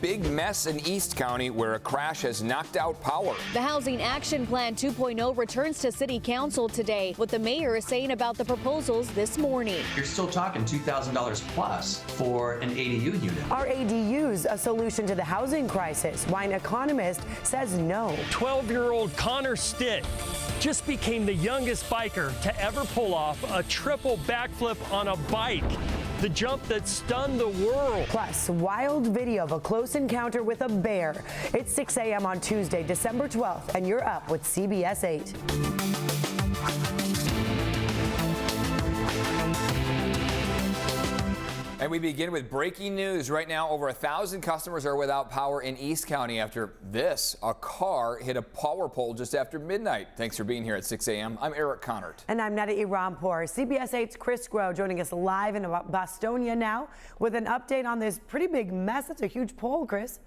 big mess in East County where a crash has knocked out power. The Housing Action Plan 2.0 returns to City Council today. What the mayor is saying about the proposals this morning. You're still talking $2,000 plus for an ADU unit. Are ADUs a solution to the housing crisis? Why an economist says no. 12-year-old Connor Stitt just became the youngest biker to ever pull off a triple backflip on a bike. The jump that stunned the world. Plus, wild video of a close encounter with a bear. It's 6 a.m. on Tuesday, December 12th, and you're up with CBS 8. And we begin with breaking news. Right now, over 1,000 customers are without power in East County after this. A car hit a power pole just after midnight. Thanks for being here at 6 a.m. I'm Eric Connert. And I'm Neda Irampour. CBS 8's Chris Groh joining us live in Bostonia now with an update on this pretty big mess. That's a huge pole, Chris.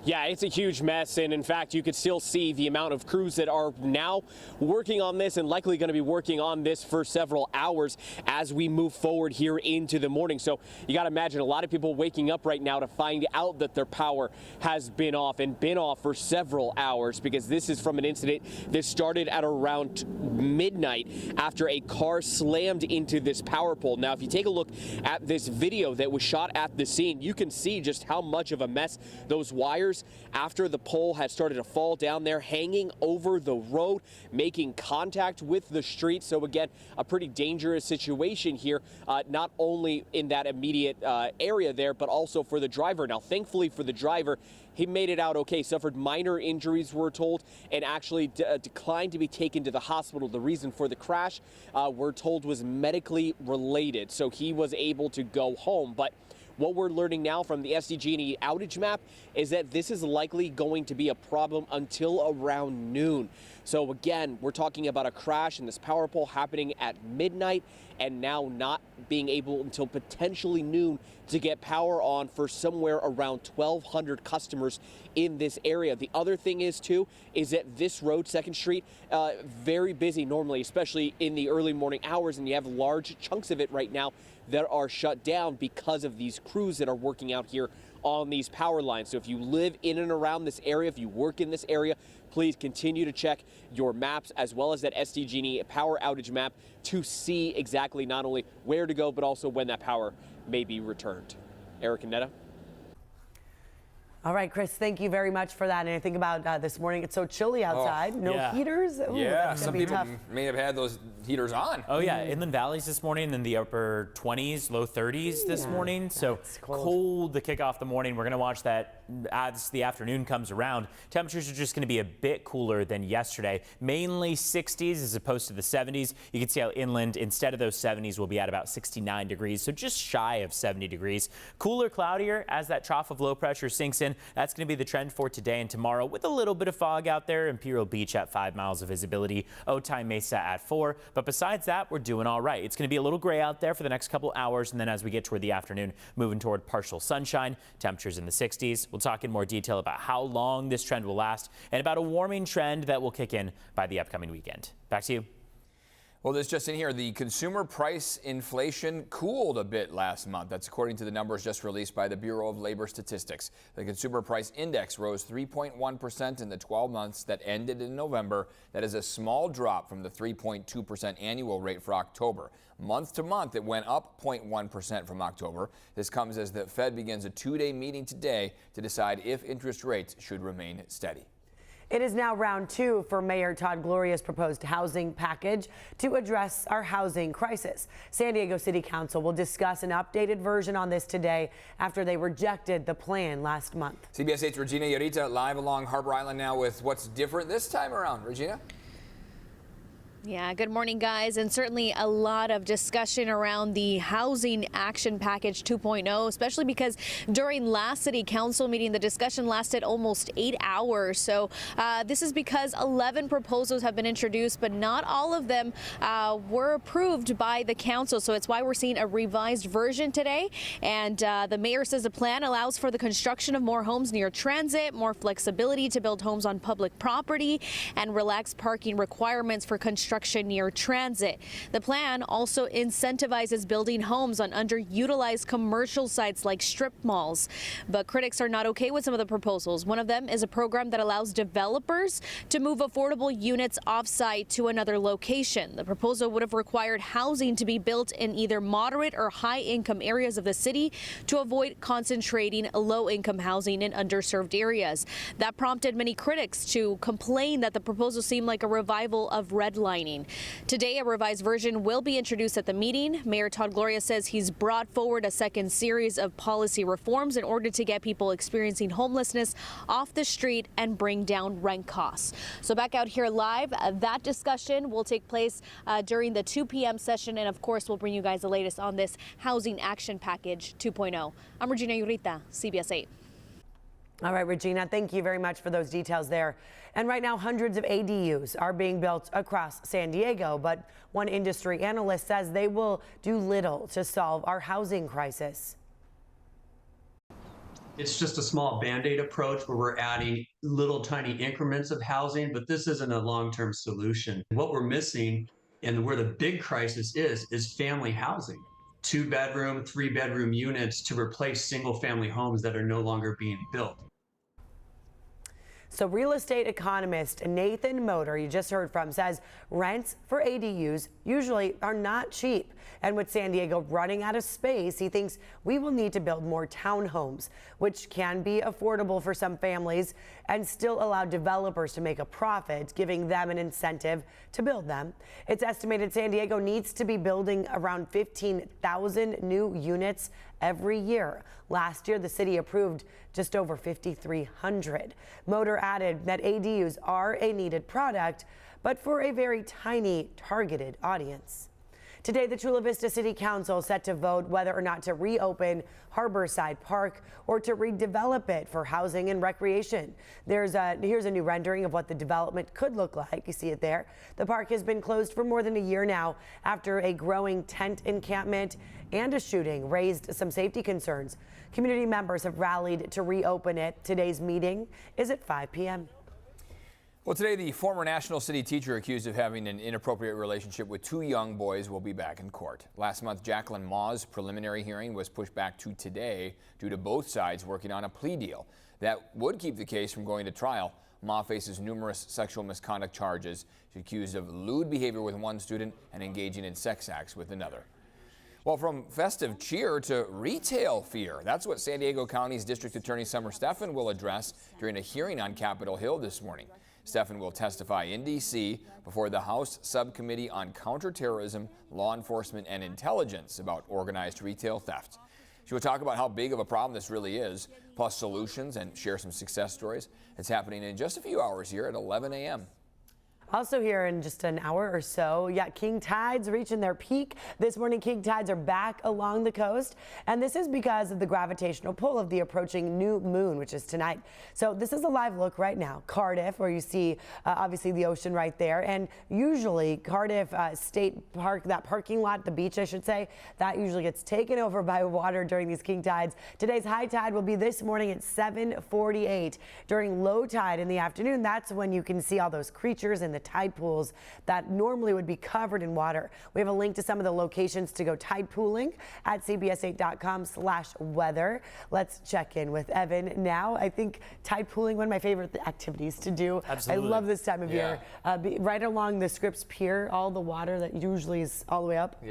Yeah, it's a huge mess, and in fact, you could still see the amount of crews that are now working on this and likely going to be working on this for several hours as we move forward here into the morning. So you got to imagine a lot of people waking up right now to find out that their power has been off and been off for several hours, because this is from an incident that started at around midnight after a car slammed into this power pole. Now, if you take a look at this video that was shot at the scene, you can see just how much of a mess those wires after the pole had started to fall down there, hanging over the road, making contact with the street. So again, a pretty dangerous situation here, not only in that immediate area there, but also for the driver. Now, thankfully for the driver, he made it out okay, suffered minor injuries, we're told, and actually declined to be taken to the hospital. The reason for the crash, we're told, was medically related, so he was able to go home. But what we're learning now from the SDG&E outage map is that this is likely going to be a problem until around noon. So again, we're talking about a crash in this power pole happening at midnight, and now not being able until potentially noon to get power on for somewhere around 1,200 customers in this area. The other thing is that this road, 2nd Street, very busy normally, especially in the early morning hours, and you have large chunks of it right now that are shut down because of these crews that are working out here on these power lines. So if you live in and around this area, if you work in this area, please continue to check your maps as well as that SDG&E power outage map to see exactly not only where to go, but also when that power may be returned. Eric and Neda. All right, Chris, thank you very much for that. And I think about this morning, it's so chilly outside. Heaters. Ooh, yeah, some people may have had those heaters on. Oh, yeah. Inland Valleys this morning, in the upper 20s, low 30s this morning. So cold to kick off the morning. We're going to watch that as the afternoon comes around. Temperatures are just going to be a bit cooler than yesterday. Mainly 60s as opposed to the 70s. You can see how inland, instead of those 70s, will be at about 69 degrees. So just shy of 70 degrees. Cooler, cloudier as that trough of low pressure sinks in. That's going to be the trend for today and tomorrow, with a little bit of fog out there. Imperial Beach at 5 miles of visibility. Otay Mesa at 4. But besides that, we're doing all right. It's going to be a little gray out there for the next couple hours. And then as we get toward the afternoon, moving toward partial sunshine, temperatures in the 60s. We'll talk in more detail about how long this trend will last and about a warming trend that will kick in by the upcoming weekend. Back to you. Well, this just in here, the consumer price inflation cooled a bit last month. That's according to the numbers just released by the Bureau of Labor Statistics. The consumer price index rose 3.1% in the 12 months that ended in November. That is a small drop from the 3.2% annual rate for October. Month to month, it went up 0.1% from October. This comes as the Fed begins a 2-day meeting today to decide if interest rates should remain steady. It is now round 2 for Mayor Todd Gloria's proposed housing package to address our housing crisis. San Diego City Council will discuss an updated version on this today after they rejected the plan last month. CBS 8's Regina Yorita live along Harbor Island now with what's different this time around. Regina? Yeah, good morning, guys. And certainly a lot of discussion around the Housing Action Package 2.0, especially because during last city council meeting, the discussion lasted almost 8 hours. So this is because 11 proposals have been introduced, but not all of them were approved by the council. So it's why we're seeing a revised version today. And the mayor says the plan allows for the construction of more homes near transit, more flexibility to build homes on public property, and relaxed parking requirements for construction construction near transit. The plan also incentivizes building homes on underutilized commercial sites like strip malls. But critics are not okay with some of the proposals. One of them is a program that allows developers to move affordable units off-site to another location. The proposal would have required housing to be built in either moderate or high-income areas of the city to avoid concentrating low-income housing in underserved areas. That prompted many critics to complain that the proposal seemed like a revival of redlining. Today, a revised version will be introduced at the meeting. Mayor Todd Gloria says he's brought forward a second series of policy reforms in order to get people experiencing homelessness off the street and bring down rent costs. So back out here live, that discussion will take place during the 2 p.m. session. And of course, we'll bring you guys the latest on this Housing Action Package 2.0. I'm Regina Urita, CBS 8. All right, Regina, thank you very much for those details there. And right now, hundreds of ADUs are being built across San Diego, but one industry analyst says they will do little to solve our housing crisis. It's just a small Band-Aid approach where we're adding little tiny increments of housing, but this isn't a long-term solution. What we're missing and where the big crisis is family housing. 2-bedroom, 3-bedroom units to replace single-family homes that are no longer being built. So real estate economist Nathan Motor, you just heard from, says rents for ADUs usually are not cheap. And with San Diego running out of space, he thinks we will need to build more townhomes, which can be affordable for some families and still allow developers to make a profit, giving them an incentive to build them. It's estimated San Diego needs to be building around 15,000 new units every year. Last year, the city approved just over 5,300. Motor added that ADUs are a needed product, but for a very tiny targeted audience. Today, the Chula Vista City Council set to vote whether or not to reopen Harborside Park or to redevelop it for housing and recreation. Here's a new rendering of what the development could look like. You see it there. The park has been closed for more than a year now after a growing tent encampment and a shooting raised some safety concerns. Community members have rallied to reopen it. Today's meeting is at 5 p.m. Well, today, the former National City teacher accused of having an inappropriate relationship with 2 young boys will be back in court. Last month, Jacqueline Maugh's preliminary hearing was pushed back to today due to both sides working on a plea deal that would keep the case from going to trial. Maugh faces numerous sexual misconduct charges. She's accused of lewd behavior with one student and engaging in sex acts with another. Well, from festive cheer to retail fear, that's what San Diego County's District Attorney Summer Stephan will address during a hearing on Capitol Hill this morning. Stephan will testify in D.C. before the House Subcommittee on Counterterrorism, Law Enforcement, and Intelligence about organized retail theft. She will talk about how big of a problem this really is, plus solutions, and share some success stories. It's happening in just a few hours here at 11 a.m. Also here in just an hour or so, king tides reaching their peak. This morning, king tides are back along the coast, and this is because of the gravitational pull of the approaching new moon, which is tonight. So this is a live look right now. Cardiff, where you see obviously the ocean right there, and usually Cardiff State Park, that parking lot, the beach I should say, that usually gets taken over by water during these king tides. Today's high tide will be this morning at 7:48. During low tide in the afternoon, that's when you can see all those creatures in the tide pools that normally would be covered in water. We have a link to some of the locations to go tide pooling at cbs8.com/weather. Let's check in with Evan now. I think tide pooling, one of my favorite activities to do. Absolutely. I love this time of year. Right along the Scripps Pier, all the water that usually is all the way up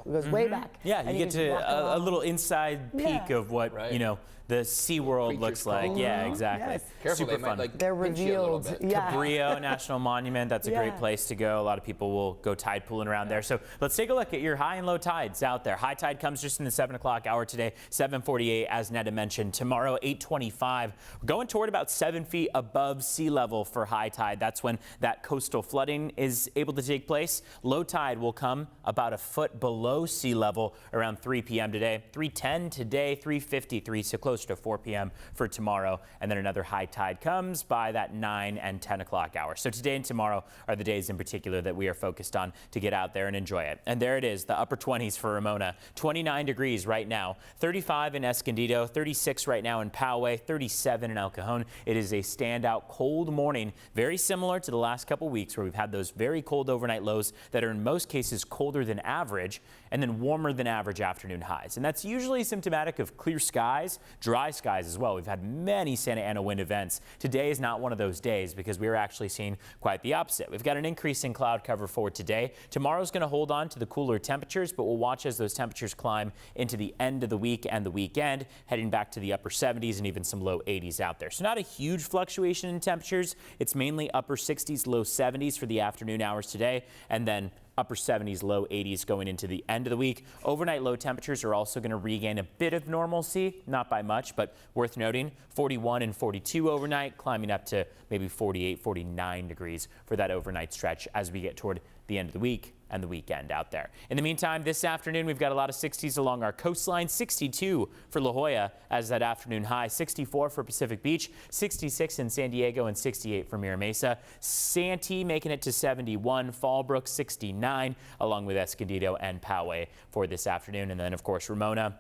goes way back. Yeah, And you get to a little inside peek Yeah. of what, Right. you know, the SeaWorld looks like. Yeah, exactly. Yes. Careful, Super they might fun. They're pinch you a little revealed. bit. Yeah. Cabrillo National Monument, that's a great Yeah. place to go. A lot of people will go tide pooling around there. So let's take a look at your high and low tides out there. High tide comes just in the 7 o'clock hour today, 7:48 as Netta mentioned. Tomorrow, 8:25. We're going toward about 7 feet above sea level for high tide. That's when that coastal flooding is able to take place. Low tide will come about a foot below sea level around 3 p.m. today. 3:10 today, 3:53, so close to 4 p.m. for tomorrow. And then another high tide comes by that 9 and 10 o'clock hour. So today and tomorrow, are the days in particular that we are focused on to get out there and enjoy it. And there it is, the upper 20s for Ramona. 29 degrees right now, 35 in Escondido, 36 right now in Poway, 37 in El Cajon. It is a standout cold morning, very similar to the last couple weeks where we've had those very cold overnight lows that are in most cases colder than average and then warmer than average afternoon highs. And that's usually symptomatic of clear skies, dry skies as well. We've had many Santa Ana wind events. Today is not one of those days because we are actually seeing quite the opposite. We've got an increase in cloud cover for today. Tomorrow's going to hold on to the cooler temperatures, but we'll watch as those temperatures climb into the end of the week and the weekend, heading back to the upper 70s and even some low 80s out there. So not a huge fluctuation in temperatures. It's mainly upper 60s, low 70s for the afternoon hours today, and then upper 70s, low 80s going into the end of the week. Overnight low temperatures are also going to regain a bit of normalcy, not by much, but worth noting, 41 and 42 overnight, climbing up to maybe 48, 49 degrees for that overnight stretch as we get toward the end of the week and the weekend out there. In the meantime, this afternoon, we've got a lot of 60s along our coastline, 62 for La Jolla as that afternoon high, 64 for Pacific Beach, 66 in San Diego, and 68 for Mira Mesa. Santee making it to 71, Fallbrook 69, along with Escondido and Poway for this afternoon. And then, of course, Ramona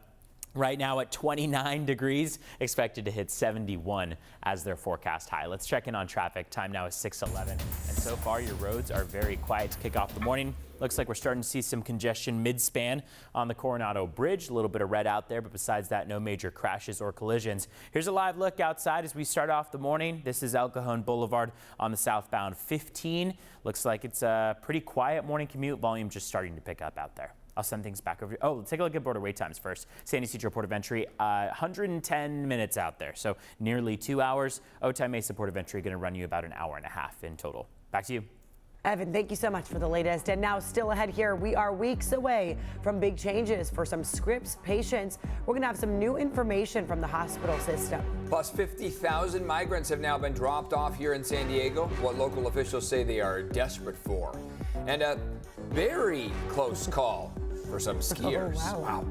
right now at 29 degrees, expected to hit 71 as their forecast high. Let's check in on traffic. Time now is 6:11. And so far, your roads are very quiet to kick off the morning. Looks like we're starting to see some congestion mid-span on the Coronado Bridge. A little bit of red out there, but besides that, no major crashes or collisions. Here's a live look outside as we start off the morning. This is El Cajon Boulevard on the southbound 15. Looks like it's a pretty quiet morning commute. Volume just starting to pick up out there. I'll send things back over. Oh, let's take a look at border wait times first. San Ysidro Port of Entry, 110 minutes out there, so nearly 2 hours. Otay Mesa Port of Entry going to run you about an hour and a half in total. Back to you. Evan, thank you so much for the latest. And now still ahead here, we are weeks away from big changes for some Scripps patients. We're going to have some new information from the hospital system. Plus 50,000 migrants have now been dropped off here in San Diego, what local officials say they are desperate for. And a very close call for some skiers. Oh, wow.